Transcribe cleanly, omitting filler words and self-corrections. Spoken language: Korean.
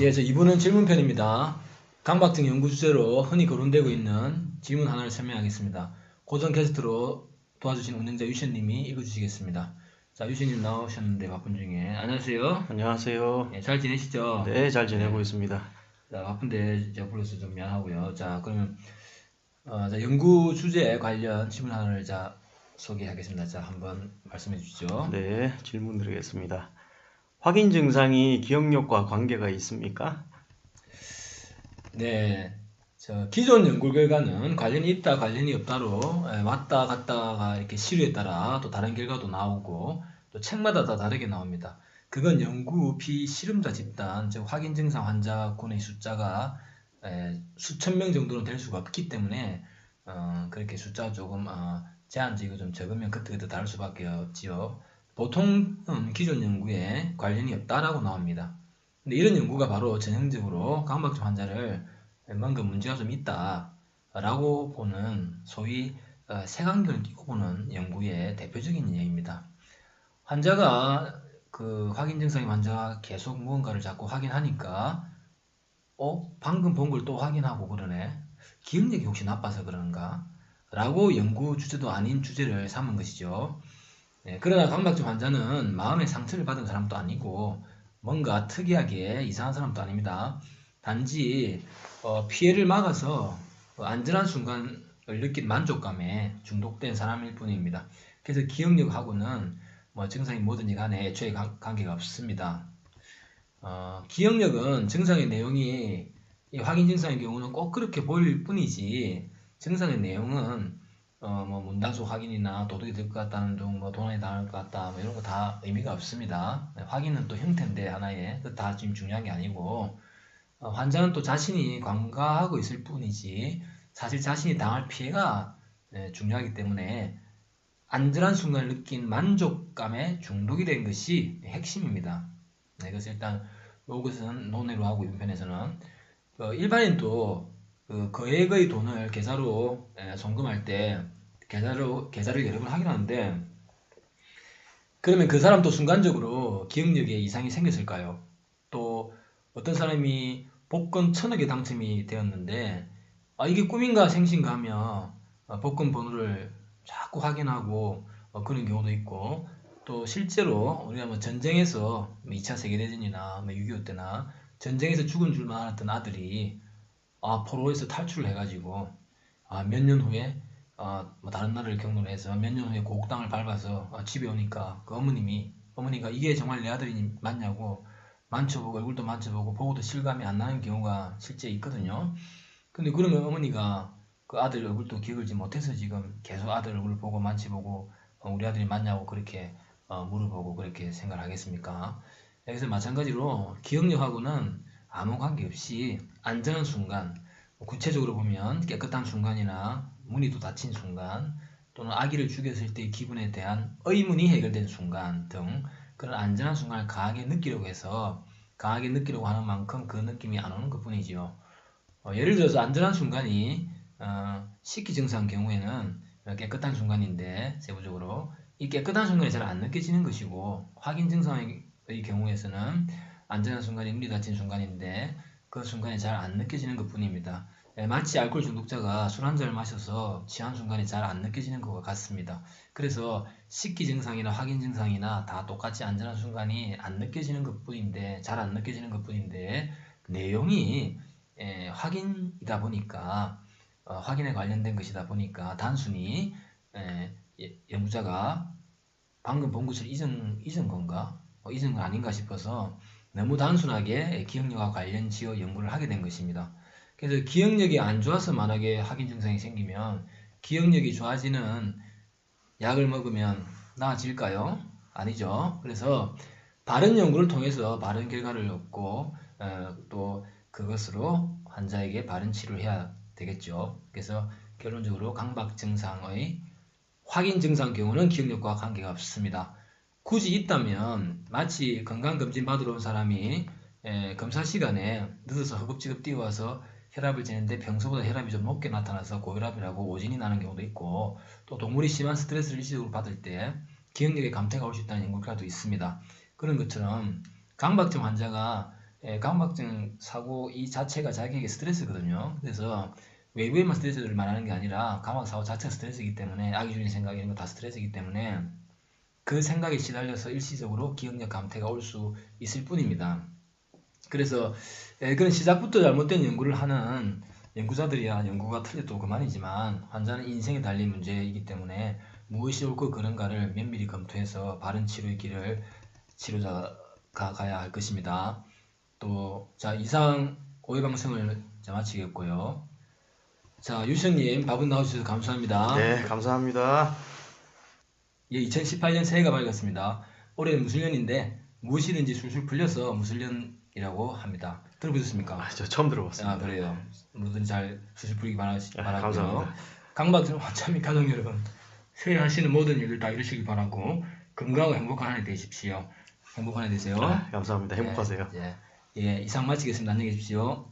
예, 저 이분은 질문편입니다. 강박증 연구 주제로 흔히 거론되고 있는 질문 하나를 설명하겠습니다. 고정 게스트로 도와주신 운영자 유시님이 읽어주시겠습니다. 자, 유시님 나오셨는데 바쁜 중에 안녕하세요. 안녕하세요. 예, 잘 지내시죠? 네, 잘 지내고 예, 있습니다. 자, 바쁜데 제가 불러서 좀 미안하고요. 자, 그러면 자, 연구 주제에 관련 질문 하나를 소개하겠습니다. 자, 한번 말씀해 주시죠. 네, 질문 드리겠습니다. 확인 증상이 기억력과 관계가 있습니까? 네, 기존 연구 결과는 관련이 있다, 관련이 없다로 왔다 갔다가 이렇게 시류에 따라 또 다른 결과도 나오고 또 책마다 다 다르게 나옵니다. 그건 연구 비실험자 집단, 즉 확인 증상 환자군의 숫자가 수천 명 정도는 될 수가 없기 때문에 그렇게 숫자가 조금 제한적이고 좀 적으면 그때그때 다를 수밖에 없지요. 보통 기존 연구에 관련이 없다라고 나옵니다. 근데 이런 연구가 바로 전형적으로 강박증 환자를 뭔가 문제가 좀 있다라고 보는 소위 색안경을 끼고 보는 연구의 대표적인 예입니다. 환자가 그 확인 증상의 환자가 계속 무언가를 자꾸 확인하니까 방금 본 걸 또 확인하고 그러네. 기억력이 혹시 나빠서 그런가? 라고 연구 주제도 아닌 주제를 삼은 것이죠. 그러나 강박증 환자는 마음의 상처를 받은 사람도 아니고 뭔가 특이하게 이상한 사람도 아닙니다. 단지 피해를 막아서 안전한 순간을 느낀 만족감에 중독된 사람일 뿐입니다. 그래서 기억력하고는 뭐 증상이 뭐든지 간에 애초에 관계가 없습니다. 기억력은 증상의 내용이 이 확인 증상의 경우는 꼭 그렇게 보일 뿐이지 증상의 내용은 뭐 문단속 확인이나 도둑이 될 것 같다는 등, 뭐 도난이 당할 것 같다, 뭐 이런 거 다 의미가 없습니다. 확인은 또 형태인데 하나의 그 다 지금 중요한 게 아니고 환자는 또 자신이 관가하고 있을 뿐이지 사실 자신이 당할 피해가 중요하기 때문에 안전한 순간을 느낀 만족감에 중독이 된 것이 핵심입니다. 네, 그래서 일단 요것은 논의로 하고 이편에서는 일반인도 그 거액의 돈을 계좌로 송금할 때 계좌를 여러 번 확인하는데 그러면 그 사람도 순간적으로 기억력에 이상이 생겼을까요? 또 어떤 사람이 복권 1000억에 당첨이 되었는데 이게 꿈인가 생신가 하며 복권 번호를 자꾸 확인하고 그런 경우도 있고 또 실제로 우리가 뭐 전쟁에서 2차 세계대전이나 6.25 때나 전쟁에서 죽은 줄만 알았던 아들이 포로에서 탈출을 해가지고 몇 년 후에 뭐 다른 나라를 경로로 해서 몇 년 후에 고국 땅을 밟아서 집에 오니까 그 어머니가 이게 정말 내 아들이 맞냐고 만져보고 얼굴도 만져보고 보고도 실감이 안 나는 경우가 실제 있거든요. 근데 그러면 어머니가 그 아들 얼굴도 기억을지 못해서 지금 계속 아들 얼굴을 보고 만져보고 우리 아들이 맞냐고 그렇게 물어보고 그렇게 생각을 하겠습니까? 그래서 마찬가지로 기억력하고는 아무 관계없이 안전한 순간, 구체적으로 보면 깨끗한 순간이나 무늬도 닫힌 순간 또는 아기를 죽였을 때의 기분에 대한 의문이 해결된 순간 등 그런 안전한 순간을 강하게 느끼려고 해서 강하게 느끼려고 하는 만큼 그 느낌이 안 오는 것 뿐이지요. 예를 들어서 안전한 순간이 식기 증상 경우에는 깨끗한 순간인데 세부적으로 이 깨끗한 순간이 잘 안 느껴지는 것이고 확인 증상의 경우에서는 안전한 순간이 물이 닫힌 순간인데 그 순간이 잘 안 느껴지는 것 뿐입니다. 마치 알코올 중독자가 술 한 잔을 마셔서 취한 순간이 잘 안 느껴지는 것과 같습니다. 그래서 식기 증상이나 확인 증상이나 다 똑같이 안전한 순간이 안 느껴지는 것 뿐인데 잘 안 느껴지는 것 뿐인데 내용이 확인이다 보니까 확인에 관련된 것이다 보니까 단순히 연구자가 방금 본 것을 잊은 건가? 잊은 건 아닌가 싶어서 너무 단순하게 기억력과 관련 지어 연구를 하게 된 것입니다. 그래서 기억력이 안 좋아서 만약에 확인 증상이 생기면 기억력이 좋아지는 약을 먹으면 나아질까요? 아니죠. 그래서 바른 연구를 통해서 바른 결과를 얻고 또 그것으로 환자에게 바른 치료를 해야 되겠죠. 그래서 결론적으로 강박 증상의 확인 증상 경우는 기억력과 관계가 없습니다. 굳이 있다면 마치 건강검진 받으러 온 사람이 검사 시간에 늦어서 허겁지겁 뛰어와서 혈압을 재는데 평소보다 혈압이 좀 높게 나타나서 고혈압이라고 오진이 나는 경우도 있고 또 동물이 심한 스트레스를 일시적으로 받을 때 기억력에 감퇴가 올 수 있다는 연구 결과도 있습니다. 그런 것처럼 강박증 환자가 강박증 사고 이 자체가 자기에게 스트레스거든요. 그래서 외부에만 스트레스를 말하는 게 아니라 강박 사고 자체가 스트레스이기 때문에 악의적인 생각 이런 거 다 스트레스이기 때문에 그 생각에 시달려서 일시적으로 기억력 감퇴가 올 수 있을 뿐입니다. 그래서 그런 시작부터 잘못된 연구를 하는 연구자들이야 연구가 틀려도 그만이지만 환자는 인생에 달린 문제이기 때문에 무엇이 옳고 그른가를 면밀히 검토해서 바른 치료의 길을 치료자가 가야 할 것입니다. 또, 자, 이상 5회 방송을 마치겠고요. 자, 유시영님, 밥은 나와주셔서 감사합니다. 네, 감사합니다. 예, 2018년 새해가 밝았습니다. 올해는 무술년인데, 무엇이든지 술술 풀려서 무술년이라고 합니다. 들어보셨습니까? 저 처음 들어봤습니다. 아, 그래요. 뭐든지 잘 술술 풀리기 바라고요. 감사합니다. 강박증 환자 및 가족 여러분, 새해 하시는 모든 일들 다 이루시길 바라고, 건강하고 행복한 한 해 되십시오. 행복한 한 해 되세요. 감사합니다. 행복하세요. 예, 이상 마치겠습니다. 안녕히 계십시오.